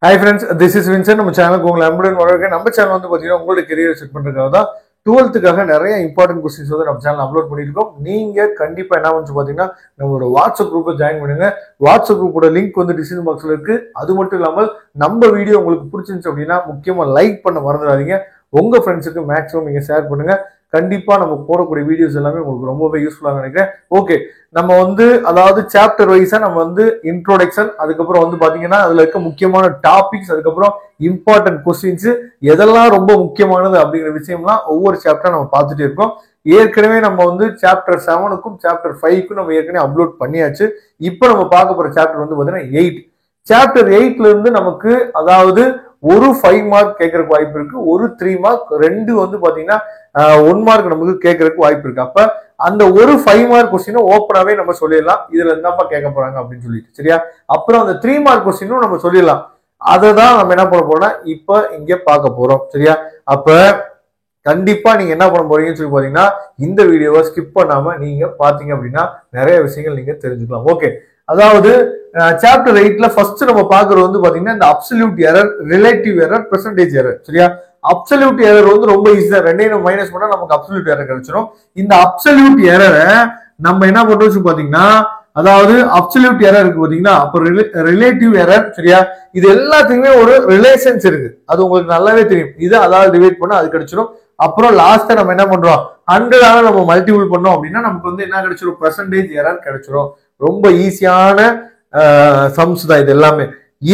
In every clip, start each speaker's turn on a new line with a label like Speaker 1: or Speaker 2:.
Speaker 1: Hi friends, this is Vincent. நம்ம சேனலுக்கு உங்களை அன்புடன் வரவேற்கிறேன். நம்ம சேனல் வந்து பாத்தீங்கன்னா உங்களோட கெரியர் செட் பண்றதுக்காக தான் 12th நிறைய இம்பார்ட்டன்ட் கொஸ்டின்ஸ் வந்து நம்ம சேனல் அப்லோட் பண்ணிருக்கோம். நீங்க கண்டிப்பா என்ன பண்ணி பாத்தீங்கன்னா நம்மளோட வாட்ஸ்அப் குரூப்ல ஜாயின் பண்ணுங்க. வாட்ஸ்அப் குரூப்போட லிங்க் வந்து டிஸ்கிரிப்ஷன் பாக்ஸ்ல இருக்கு. அது மட்டும் இல்லாமல் நம்ம வீடியோ உங்களுக்கு பிடிச்சிருந்துச்சு அப்படின்னா முக்கியமா லைக் பண்ண மறந்துடாதீங்க. உங்க ஃப்ரெண்ட்ஸுக்கு மேக்ஸிமம் நீங்க ஷேர் பண்ணுங்க. கண்டிப்பா நம்ம போடக்கூடிய வீடியோஸ் எல்லாமே உங்களுக்கு ரொம்பவே யூஸ்ஃபுல்லா நினைக்கிறேன். ஓகே, நம்ம வந்து அதாவது சாப்டர் வைஸா நம்ம வந்து இன்ட்ரோடக்ஷன், அதுக்கப்புறம் வந்து பாத்தீங்கன்னா அதுல இருக்க முக்கியமான டாபிக்ஸ், அதுக்கப்புறம் இம்பார்ட்டன்ட் கொஸ்டின்ஸ் எதெல்லாம் ரொம்ப முக்கியமானது அப்படிங்கிற விஷயம்லாம் ஒவ்வொரு சாப்டர் நம்ம பார்த்துட்டே இருக்கோம். ஏற்கனவே நம்ம வந்து சாப்டர் 7க்கும் சாப்டர் 5க்கும் நம்ம ஏற்கனவே அப்லோட் பண்ணியாச்சு. இப்போ நம்ம பார்க்க போற சாப்டர் வந்து பாத்தீங்கன்னா 8. சாப்டர் 8ல இருந்து நமக்கு அதாவது ஒரு 5 மார்க் கேட்கறதுக்கு வாய்ப்பு இருக்கு, ஒரு 3 மார்க், ரெண்டு வந்து பாத்தீங்கன்னா 1 மார்க் நமக்கு கேட்கறதுக்கு வாய்ப்பு இருக்கு. அப்ப அந்த ஒரு 5 மார்க் கொஸ்டின் ஓப்பனாவே நம்ம சொல்லிடலாம், இதுல இருந்தாப்பா கேட்க போறாங்க அப்படின்னு சொல்லிட்டு, சரியா? அப்புறம் அந்த 3 மார்க் கொஸ்டினும் நம்ம சொல்லிடலாம். அதை தான் நம்ம என்ன பண்ண போறோம்னா இப்ப இங்க பார்க்க போறோம், சரியா? அப்ப கண்டிப்பா நீங்க என்ன பண்ண போறீங்கன்னு சொல்லி பாத்தீங்கன்னா இந்த வீடியோவை ஸ்கிப் பண்ணாம நீங்க பாத்தீங்க அப்படின்னா நிறைய விஷயங்கள் நீங்க தெரிஞ்சுக்கலாம். ஓகே, அதாவது சாப்டர் 8ல ஃபர்ஸ்ட் நம்ம பாக்குறது வந்து பாத்தீங்கன்னா இந்த absolute error, relative error, percentage error, சரியா? அப்சல்யூட் எரர் வந்து ரொம்ப ஈஸியா, ரெண்டையும் நம்ம மைனஸ் பண்ணா நமக்கு அப்சல்யூட் எரர் கிடைச்சிடும். இந்த அப்சல்யூட் எரரை நம்ம என்ன பண்றோம் பாத்தீங்கன்னா, அதாவது அப்சல்யூட் எரர் இருக்கு பாத்தீங்கன்னா, அப்ப ரிலேட்டிவ் எரர், சரியா? இது எல்லாத்துக்குமே ஒரு ரிலேஷன்ஸ் இருக்கு, அது உங்களுக்கு நல்லாவே தெரியும். இது அதாவது டிவைட் பண்ணா அது கிடைச்சிடும். அப்புறம் லாஸ்டா நம்ம என்ன பண்றோம், 100 நம்ம மல்டிபிள் பண்ணோம் அப்படின்னா நமக்கு வந்து என்ன கிடைச்சிடும், பெர்சன்டேஜ் எரர் கிடைச்சிடும். ரொம்ப ஈஸியான சம்ஸ் தான் இது எல்லாமே.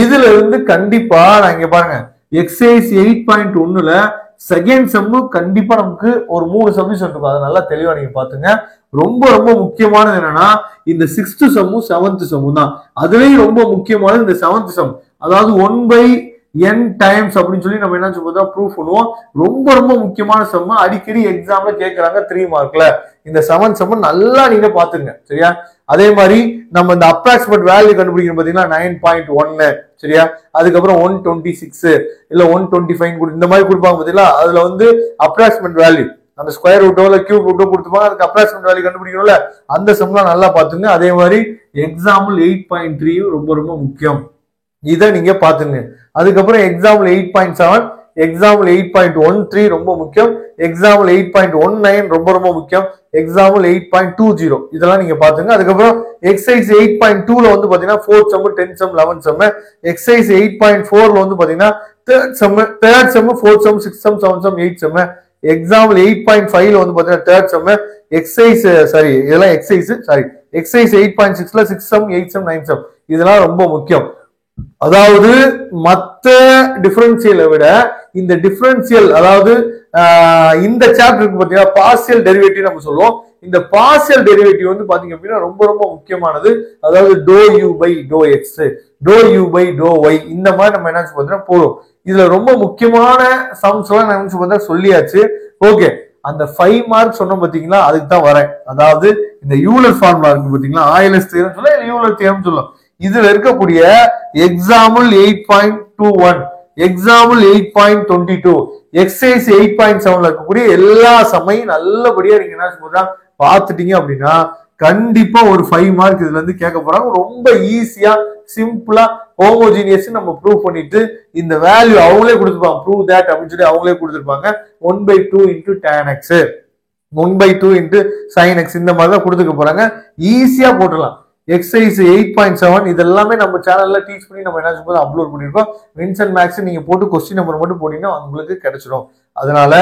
Speaker 1: இதுல இருந்து கண்டிப்பா நான் இங்க பாருங்க எக்ஸசைஸ் 8.1ல செகண்ட் சம்மு கண்டிப்பா நமக்கு ஒரு 3 சம்ஸ் இருக்கும். அதை நல்லா தெளிவா நீங்க பாத்துங்க. ரொம்ப ரொம்ப முக்கியமானது என்னன்னா இந்த 6th சம்மும் 7th சம்மும் தான். அதுலயும் ரொம்ப முக்கியமானது இந்த 7th சம், அதாவது 1/n டைம்ஸ் அப்படின்னு சொல்லி நம்ம என்ன சொல்றோம் ப்ரூஃப் பண்ணுவோம். ரொம்ப ரொம்ப முக்கியமான சம், அடிக்கடி எக்ஸாம்ல கேட்கறாங்க 3 மார்க்ல. இந்த 7 சம் நல்லா நீங்க பாத்துங்க, சரியா? அதே மாதிரி நம்ம இந்த அப்ராக்சிமேட் வேல்யூ கண்டுபிடிக்கணும் பாத்தீங்கன்னா 9.1, சரியா? அதுக்கப்புறம் 126 இல்ல 125 இந்த மாதிரி கொடுப்பாங்க பாத்தீங்களா? அதுல வந்து அப்ராக்சிமேட் வேல்யூ அந்த ஸ்கொயர் ரூட்டோ இல்ல கியூப் ரூட்டோ கொடுத்துப்பாங்க, அதுக்கு அப்ராக்சிமேட் வேல்யூ கண்டுபிடிக்கணும்ல, அந்த சம்லாம் நல்லா பாத்துங்க. அதே மாதிரி எக்ஸாம்பிள் 8.3 ரொம்ப ரொம்ப முக்கியம், இதை நீங்க பாத்துங்க. அதுக்கப்புறம் எக்ஸாம்பிள் 8.7, எக்ஸாம்பிள் 8.13 ரொம்ப முக்கியம், எக்ஸாம்பிள் 8.19 ரொம்ப ரொம்ப முக்கியம், எக்ஸாம்பிள் 8.20 இதெல்லாம் நீங்க பாத்துங்க. அதுக்கப்புறம் எக்ஸசைஸ் 8.2ல வந்து பாத்தீங்கன்னா 4th sum, 10th sum, 11th sum. Exercise 8.4ல வந்து பாத்தீங்கன்னா 3rd sum, 4th sum, 6th sum, 7th sum, 8th sum. Example 8.5ல வந்து பாத்தீங்கன்னா 3rd சம். எக்ஸசைஸ் சாரி இதெல்லாம் எக்ஸசைஸ், சாரி எக்ஸசைஸ் 8.6ல 6th sum, 8th sum, 9th sum. இதெல்லாம் ரொம்ப முக்கியம். அதாவது மத்த டிஃபரன்சியலை விட இந்த டிஃபரன்சியல், அதாவது இந்த சாப்டருக்கு பாத்தீங்கன்னா பார்சியல் டெரிவேட்டிவ் நம்ம சொல்லுவோம். இந்த பார்சியல் டெரிவேட்டிவ் வந்து பாத்தீங்க அப்படின்னா ரொம்ப ரொம்ப முக்கியமானது. அதாவது do U by do X, do U by do Y, இந்த மாதிரி நம்ம என்ன பாத்தீங்கன்னா போடும். இதுல ரொம்ப முக்கியமான சம்ஸ் எல்லாம் நினைச்சு பார்த்தா சொல்லியாச்சு. ஓகே, அந்த 5 மார்க் சொன்னோம் பாத்தீங்களா, அதுக்கு தான் வரேன். அதாவது இந்த யூலர் ஃபார்முலா இருக்கு பாத்தீங்களா, ஆயிலர்ஸ் தியரம் சொல்ல யூலர் தியரம் சொல்லும். இதுல இருக்கக்கூடிய எக்ஸாம்பிள் 8.21, எக்ஸாம்பிள் 8.22, எக்ஸசைஸ் 8.7ல இருக்கக்கூடிய எல்லா சமையும் நல்லபடியா நீங்க என்ன சொல்றா பாத்துட்டீங்க அப்படின்னா கண்டிப்பா ஒரு 5 மார்க் இதுல இருந்து கேட்க போறாங்க. ரொம்ப ஈஸியா சிம்பிளா ஹோமோஜீனியஸ் நம்ம ப்ரூவ் பண்ணிட்டு இந்த வேல்யூ அவங்களே கொடுத்துருப்பாங்க, ப்ரூவ் தட் அப்படின்னு சொல்லி அவங்களே கொடுத்துருப்பாங்க. 1/2 into tan x, 1/2 into sin x, இந்த மாதிரி தான் கொடுத்துக்க போறாங்க. ஈஸியா போட்டுடலாம். எக்ஸசைஸ் 8.7 இதெல்லாமே நம்ம சேனல்ல டீச் பண்ணி நம்ம என்ன சொல்றது அப்லோட் பண்ணிருக்கோம். வின்சென்ட் மேக்ஸ் நீங்க போட்டு கொஸ்டின் நம்பர் மட்டும் போட்டீங்கன்னா உங்களுக்கு கிடைச்சிடும். அதனால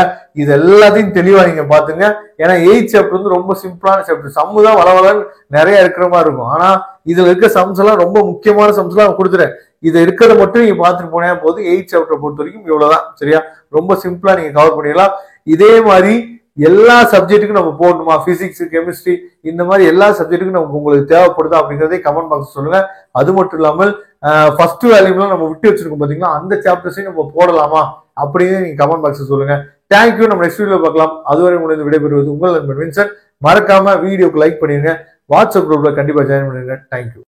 Speaker 1: இது எல்லாத்தையும் தெளிவா நீங்க பாத்துங்க. ஏன்னா 8th சாப்டர் வந்து ரொம்ப சிம்பிளான சாப்டர், சம்மு தான் வளவலன்னு நிறைய இருக்கிற மாதிரி இருக்கும். ஆனா இதுல இருக்க சம்ஸ் எல்லாம் ரொம்ப முக்கியமான சம்ஸ் எல்லாம் கொடுத்துறேன். இது இருக்கிறத மட்டும் நீங்க பாத்துட்டு போனே போது 8th சாப்டர் பொறுத்த வரைக்கும் இவ்வளவுதான், சரியா? ரொம்ப சிம்பிளா நீங்க கவர் பண்ணிடலாம். இதே மாதிரி எல்லா சப்ஜெக்ட்டுக்கும் நம்ம போடணுமா, பிசிக்ஸ், கெமிஸ்ட்ரி, இந்த மாதிரி எல்லா சப்ஜெக்ட்டுக்கும் நமக்கு உங்களுக்கு தேவைப்படுதா அப்படிங்கறதே கமெண்ட் பாக்ஸ் சொல்லுங்க. அது மட்டும் இல்லாமல் ஃபர்ஸ்ட் வேல்யூலாம் நம்ம விட்டு வச்சிருக்கோம் பாத்தீங்களா, அந்த சாப்டர்ஸையும் நம்ம போடலாமா அப்படின்னு நீங்க கமெண்ட் பாக்ஸ் சொல்லுங்க. தேங்க்யூ, நம்ம நெக்ஸ்ட் வீடியோ பார்க்கலாம். அதுவரை உங்களுக்கு விடைபெறுவது உங்கள் நண்பன் வின்சென்ட். மறக்காம வீடியோக்கு லைக் பண்ணிருங்க, வாட்ஸ்அப் குரூப்ல கண்டிப்பா ஜாயின் பண்ணிருங்க. தேங்க்யூ.